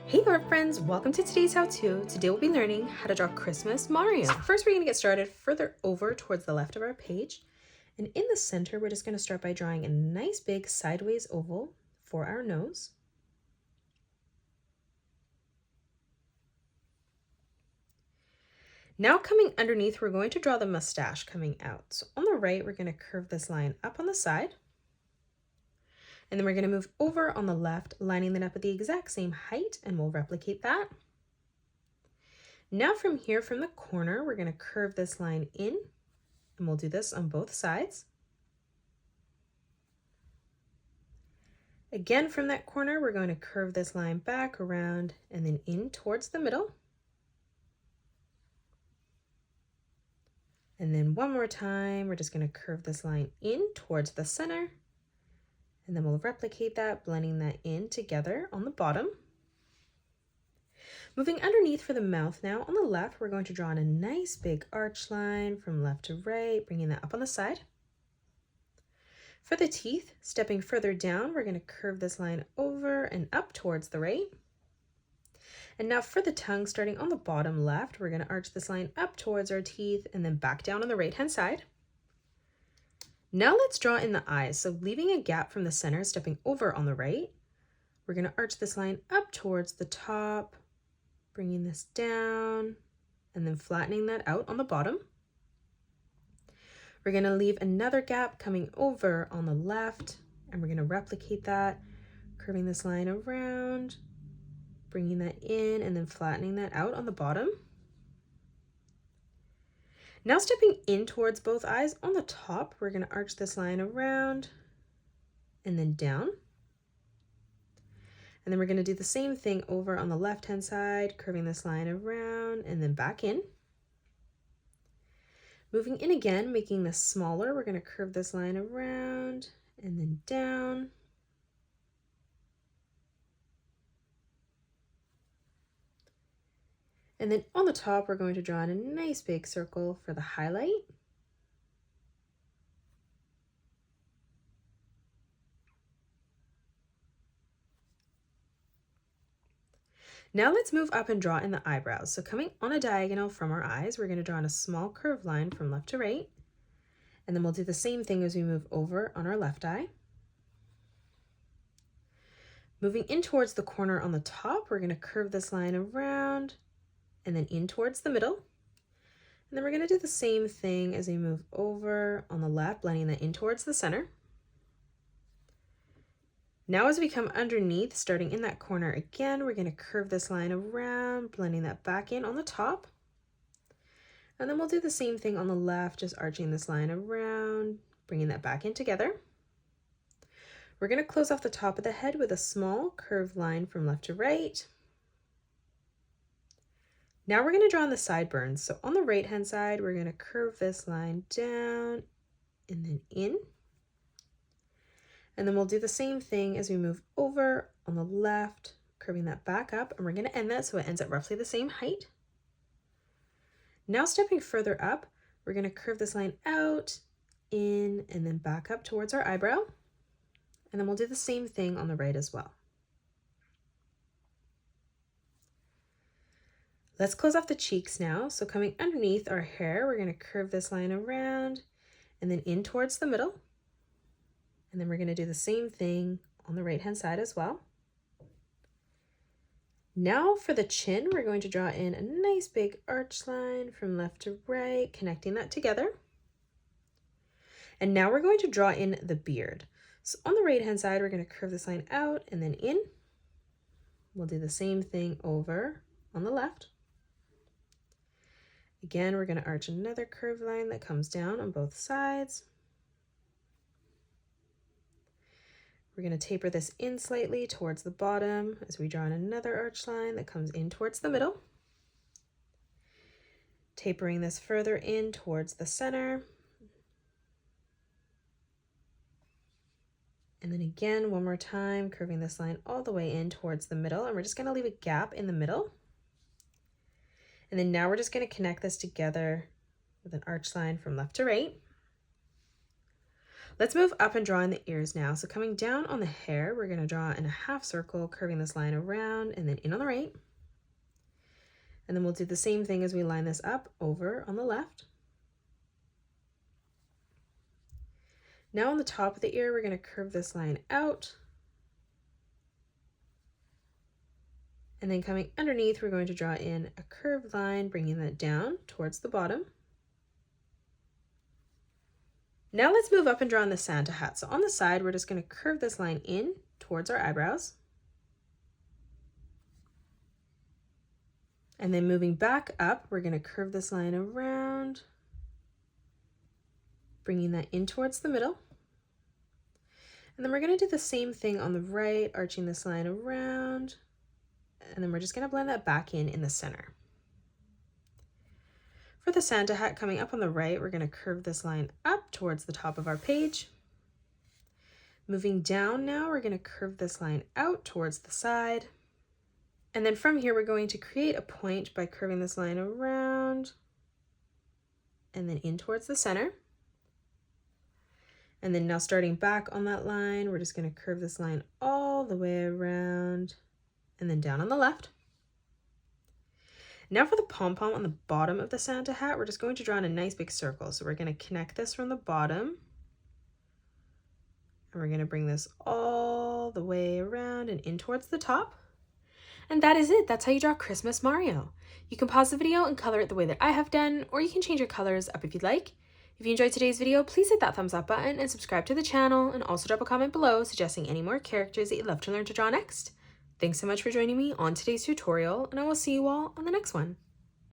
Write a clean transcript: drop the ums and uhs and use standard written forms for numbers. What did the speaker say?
Hey art friends, welcome to today's how-to. Today we'll be learning how to draw Christmas Mario. So first we're going to get started further over towards the left of our page. And in the center, we're just going to start by drawing a nice big sideways oval for our nose. Now coming underneath, we're going to draw the mustache coming out. So on the right, we're going to curve this line up on the side. And then we're going to move over on the left, lining that up at the exact same height, and we'll replicate that. Now from here, from the corner, we're going to curve this line in, and we'll do this on both sides. Again, from that corner, we're going to curve this line back around and then in towards the middle. And then one more time, we're just going to curve this line in towards the center. And then we'll replicate that, blending that in together on the bottom. Moving underneath for the mouth now, on the left, we're going to draw in a nice big arch line from left to right, bringing that up on the side. For the teeth, stepping further down, we're going to curve this line over and up towards the right. And now for the tongue, starting on the bottom left, we're going to arch this line up towards our teeth and then back down on the right-hand side. Now let's draw in the eyes. So leaving a gap from the center, stepping over on the right, we're going to arch this line up towards the top, bringing this down, and then flattening that out on the bottom. We're going to leave another gap coming over on the left, and we're going to replicate that, curving this line around, bringing that in, and then flattening that out on the bottom. Now stepping in towards both eyes, on the top, we're going to arch this line around and then down. And then we're going to do the same thing over on the left-hand side, curving this line around and then back in. Moving in again, making this smaller, we're going to curve this line around and then down. And then on the top, we're going to draw in a nice big circle for the highlight. Now let's move up and draw in the eyebrows. So coming on a diagonal from our eyes, we're going to draw in a small curved line from left to right. And then we'll do the same thing as we move over on our left eye. Moving in towards the corner on the top, we're going to curve this line around and then in towards the middle. And then we're going to do the same thing as we move over on the left, blending that in towards the center. Now as we come underneath, starting in that corner again, we're going to curve this line around, blending that back in on the top. And then we'll do the same thing on the left, just arching this line around, bringing that back in together. We're going to close off the top of the head with a small curved line from left to right. Now we're going to draw on the sideburns. So on the right-hand side, we're going to curve this line down and then in. And then we'll do the same thing as we move over on the left, curving that back up, and we're going to end that so it ends at roughly the same height. Now stepping further up, we're going to curve this line out, in, and then back up towards our eyebrow. And then we'll do the same thing on the right as well. Let's close off the cheeks now. So coming underneath our hair, we're going to curve this line around and then in towards the middle. And then we're going to do the same thing on the right-hand side as well. Now for the chin, we're going to draw in a nice big arch line from left to right, connecting that together. And now we're going to draw in the beard. So on the right-hand side, we're going to curve this line out and then in. We'll do the same thing over on the left. Again, we're going to arch another curved line that comes down on both sides. We're going to taper this in slightly towards the bottom as we draw in another arch line that comes in towards the middle. Tapering this further in towards the center. And then again, one more time, curving this line all the way in towards the middle. And we're just going to leave a gap in the middle. And then now we're just going to connect this together with an arch line from left to right. Let's move up and draw in the ears now. So coming down on the hair, we're going to draw in a half circle, curving this line around and then in on the right. And then we'll do the same thing as we line this up over on the left. Now on the top of the ear, we're going to curve this line out. And then coming underneath, we're going to draw in a curved line, bringing that down towards the bottom. Now let's move up and draw in the Santa hat. So on the side, we're just going to curve this line in towards our eyebrows. And then moving back up, we're going to curve this line around, bringing that in towards the middle. And then we're going to do the same thing on the right, arching this line around. And then we're just going to blend that back in the center. For the Santa hat coming up on the right, we're going to curve this line up towards the top of our page. Moving down now, we're going to curve this line out towards the side. And then from here, we're going to create a point by curving this line around and then in towards the center. And then now starting back on that line, we're just going to curve this line all the way around and then down on the left. Now for the pom-pom on the bottom of the Santa hat, we're just going to draw in a nice big circle. So we're going to connect this from the bottom. And we're going to bring this all the way around and in towards the top. And that is it. That's how you draw Christmas Mario. You can pause the video and color it the way that I have done, or you can change your colors up if you'd like. If you enjoyed today's video, please hit that thumbs up button and subscribe to the channel, and also drop a comment below suggesting any more characters that you'd love to learn to draw next. Thanks so much for joining me on today's tutorial, and I will see you all on the next one.